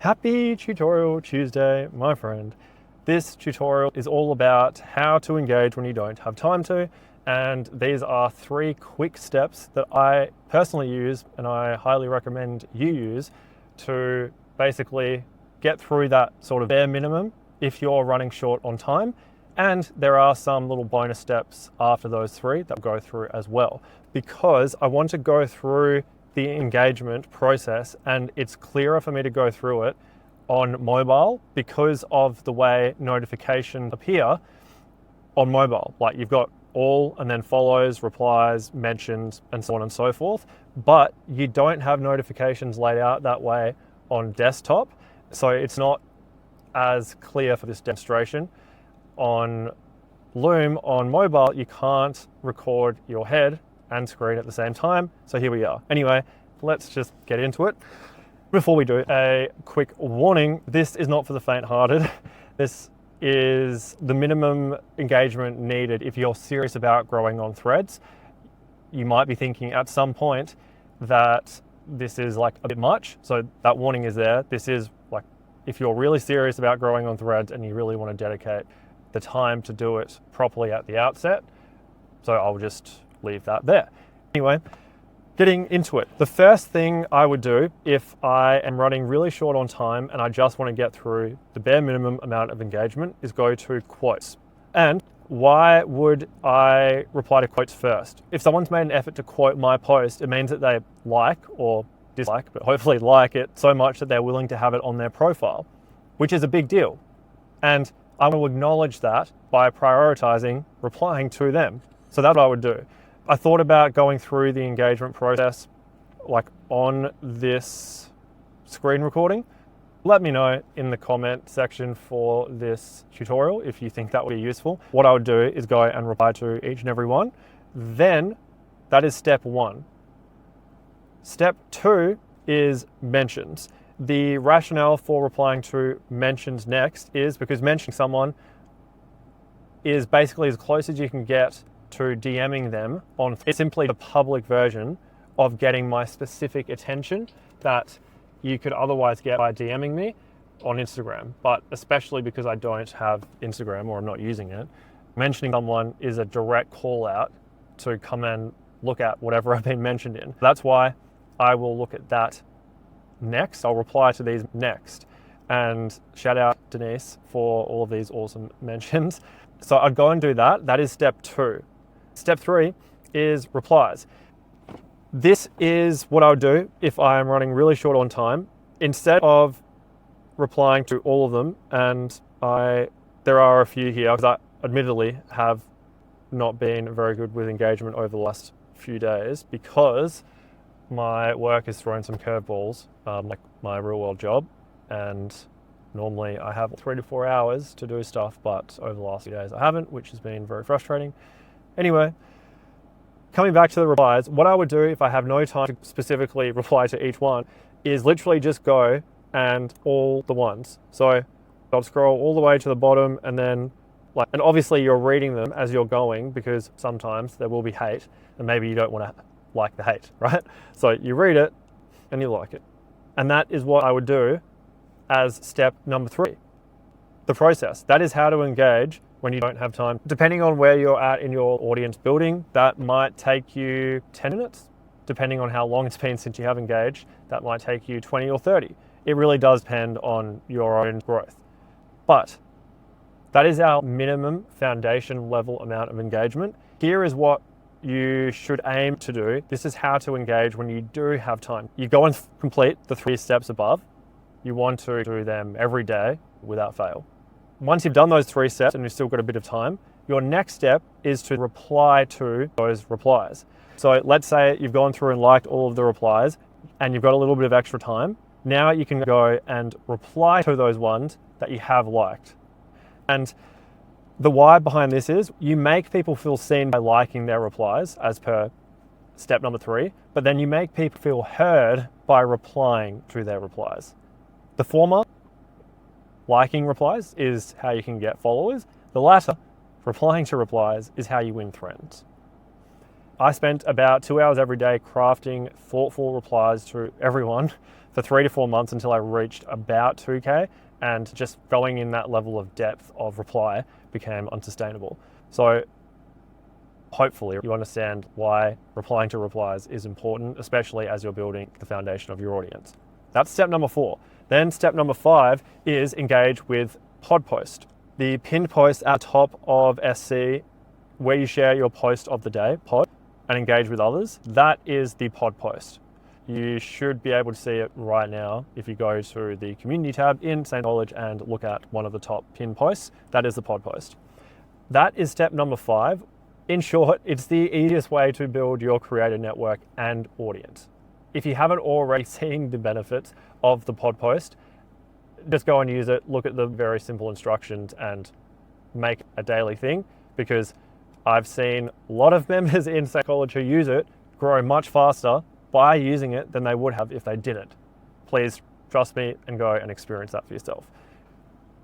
Happy Tutorial Tuesday, my friend. This tutorial is all about how to engage when you don't have time to, and these are 3 quick steps that I personally use and I highly recommend you use to basically get through that sort of bare minimum if you're running short on time. And there are some little bonus steps after those 3 that we'll go through as well, because I want to go through the engagement process, and it's clearer for me to go through it on mobile because of the way notifications appear on mobile. Like, you've got all and then follows, replies, mentions, and so on and so forth, but you don't have notifications laid out that way on desktop, so it's not as clear for this demonstration. On Loom, on mobile, you can't record your head and screen at the same time. So here we are. Anyway, let's just get into it. Before we do, a quick warning, this is not for the faint-hearted. This is the minimum engagement needed if you're serious about growing on Threads. You might be thinking at some point that this is like a bit much, so that warning is there. This is like, if you're really serious about growing on Threads and you really want to dedicate the time to do it properly at the outset. So I'll just leave that there. Anyway, getting into it. The first thing I would do if I am running really short on time and I just want to get through the bare minimum amount of engagement is go to quotes. And why would I reply to quotes first? If someone's made an effort to quote my post, it means that they like or dislike, but hopefully like it so much that they're willing to have it on their profile, which is a big deal. And I want to acknowledge that by prioritizing replying to them. So that's what I would do. I thought about going through the engagement process like on this screen recording. Let me know in the comment section for this tutorial if you think that would be useful. What I would do is go and reply to each and every one. Then that is step 1. Step 2 is mentions. The rationale for replying to mentions next is because mentioning someone is basically as close as you can get to DMing them on. It's simply the public version of getting my specific attention that you could otherwise get by DMing me on Instagram. But especially because I don't have Instagram or I'm not using it, mentioning someone is a direct call out to come and look at whatever I've been mentioned in. That's why I will look at that next. I'll reply to these next. And shout out Denise for all of these awesome mentions. So I'd go and do that. That is step 2. Step 3 is replies. This is what I would do if I am running really short on time. Instead of replying to all of them, and there are a few here, because I admittedly have not been very good with engagement over the last few days because my work has thrown some curveballs, like my real world job, and normally I have 3 to 4 hours to do stuff, but over the last few days I haven't, which has been very frustrating. Anyway, coming back to the replies, what I would do if I have no time to specifically reply to each one is literally just go and all the ones. So I'll scroll all the way to the bottom, and then and obviously you're reading them as you're going because sometimes there will be hate and maybe you don't want to like the hate, right? So you read it and you like it. And that is what I would do as step number 3, the process. That is how to engage when you don't have time. Depending on where you're at in your audience building, that might take you 10 minutes. Depending on how long it's been since you have engaged, that might take you 20 or 30. It really does depend on your own growth. But that is our minimum foundation level amount of engagement. Here is what you should aim to do. This is how to engage when you do have time. You go and complete the 3 steps above. You want to do them every day without fail. Once you've done those 3 steps and you've still got a bit of time, your next step is to reply to those replies. So let's say you've gone through and liked all of the replies and you've got a little bit of extra time. Now you can go and reply to those ones that you have liked. And the why behind this is you make people feel seen by liking their replies as per step number 3, but then you make people feel heard by replying to their replies. The former, liking replies, is how you can get followers. The latter, replying to replies, is how you win friends. I spent about 2 hours every day crafting thoughtful replies to everyone for 3 to 4 months until I reached about 2K, and just going in that level of depth of reply became unsustainable. So hopefully you understand why replying to replies is important, especially as you're building the foundation of your audience. That's step number 4. Then step number 5 is engage with pod post. The pinned post at the top of SC, where you share your post of the day, pod, and engage with others, that is the pod post. You should be able to see it right now if you go to the community tab in St. Knowledge and look at one of the top pinned posts. That is the pod post. That is step number 5. In short, it's the easiest way to build your creator network and audience. If you haven't already seen the benefits of the pod post, just go and use it, look at the very simple instructions and make a daily thing, because I've seen a lot of members in St. College who use it grow much faster by using it than they would have if they didn't. Please trust me and go and experience that for yourself.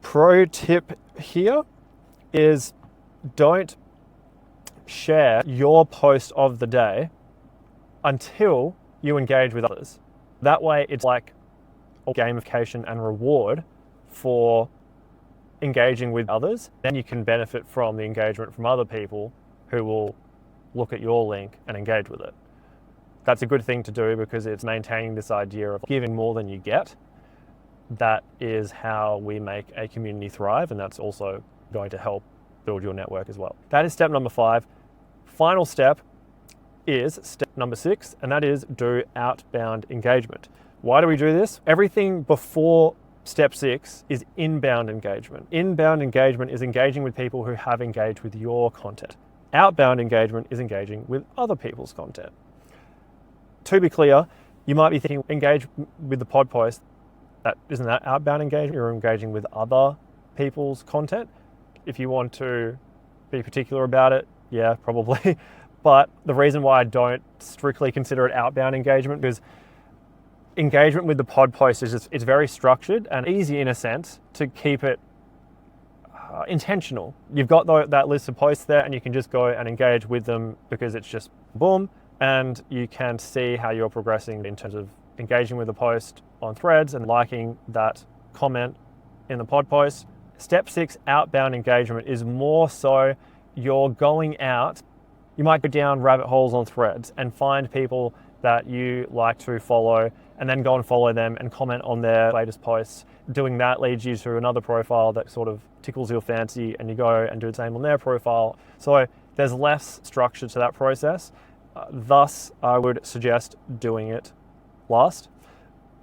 Pro tip here is don't share your post of the day until you engage with others. That way it's like a gamification and reward for engaging with others. Then you can benefit from the engagement from other people who will look at your link and engage with it. That's a good thing to do because it's maintaining this idea of giving more than you get. That is how we make a community thrive, and that's also going to help build your network as well. That is step number 5. Final step is step number 6, and that is do outbound engagement. Why do we do this? Everything before step 6 is inbound engagement. Inbound engagement is engaging with people who have engaged with your content. Outbound engagement is engaging with other people's content. To be clear, you might be thinking, engage with the pod post. Isn't that outbound engagement? You're engaging with other people's content. If you want to be particular about it, yeah, probably. But the reason why I don't strictly consider it outbound engagement is engagement with the pod post is it's very structured and easy in a sense to keep it intentional. You've got that list of posts there and you can just go and engage with them because it's just boom, and you can see how you're progressing in terms of engaging with the post on threads and liking that comment in the pod post. Step 6, outbound engagement, is more so you're going out. You might go down rabbit holes on threads and find people that you like to follow and then go and follow them and comment on their latest posts. Doing that leads you to another profile that sort of tickles your fancy and you go and do the same on their profile. So there's less structure to that process. Thus, I would suggest doing it last.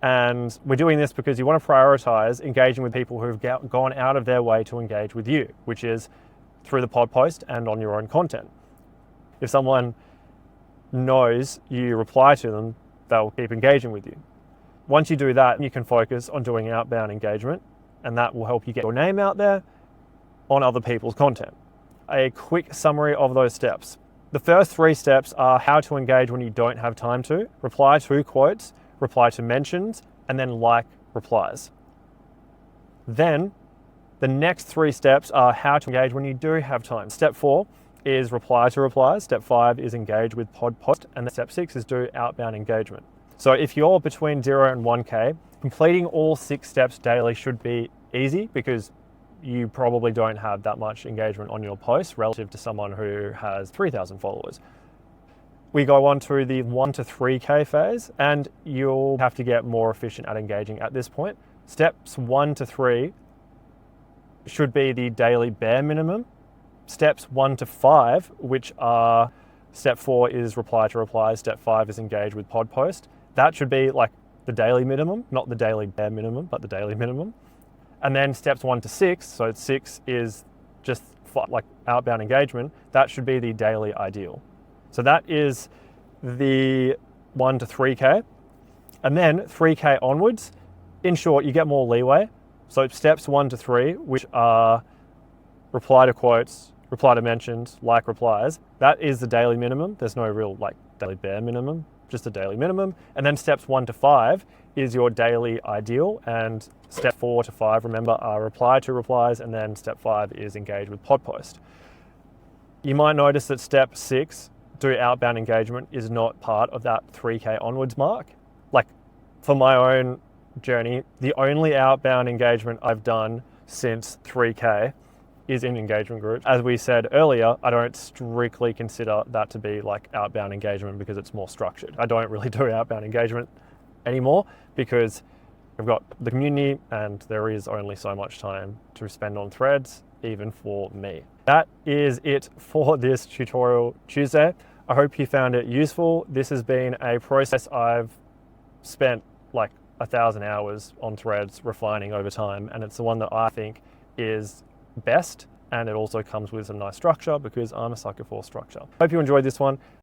And we're doing this because you want to prioritize engaging with people who've gone out of their way to engage with you, which is through the pod post and on your own content. If someone knows you reply to them, they'll keep engaging with you. Once you do that, you can focus on doing outbound engagement, and that will help you get your name out there on other people's content. A quick summary of those steps. The first 3 steps are how to engage when you don't have time to, reply to quotes, reply to mentions, and then like replies. Then the next 3 steps are how to engage when you do have time. Step 4 is reply to replies. Step 5 is engage with pod post. And step 6 is do outbound engagement. So if you're between 0 and 1K, completing all 6 steps daily should be easy because you probably don't have that much engagement on your posts relative to someone who has 3,000 followers. We go on to the 1 to 3K phase, and you'll have to get more efficient at engaging at this point. Steps 1 to 3 should be the daily bare minimum. Steps 1 to 5, which are step 4 is reply to replies, step 5 is engage with pod post. That should be like the daily minimum, not the daily bare minimum, but the daily minimum. And then steps 1 to 6, so 6 is just like outbound engagement, that should be the daily ideal. So that is the 1 to 3K. And then 3K onwards, in short, you get more leeway. So steps 1 to 3, which are reply to quotes, reply to mentions, like replies, that is the daily minimum. There's no real like daily bare minimum, just a daily minimum. And then steps 1 to 5 is your daily ideal. And step 4 to 5, remember, are reply to replies. And then step 5 is engage with pod post. You might notice that step 6, do outbound engagement, is not part of that 3K onwards mark. Like for my own journey, the only outbound engagement I've done since 3K is in engagement groups. As we said earlier, I don't strictly consider that to be like outbound engagement because it's more structured. I don't really do outbound engagement anymore because we've got the community and there is only so much time to spend on threads, even for me. That is it for this tutorial Tuesday. I hope you found it useful. This has been a process I've spent like 1,000 hours on threads refining over time, and it's the one that I think is best, and it also comes with some nice structure because I'm a sucker for structure. Hope you enjoyed this one.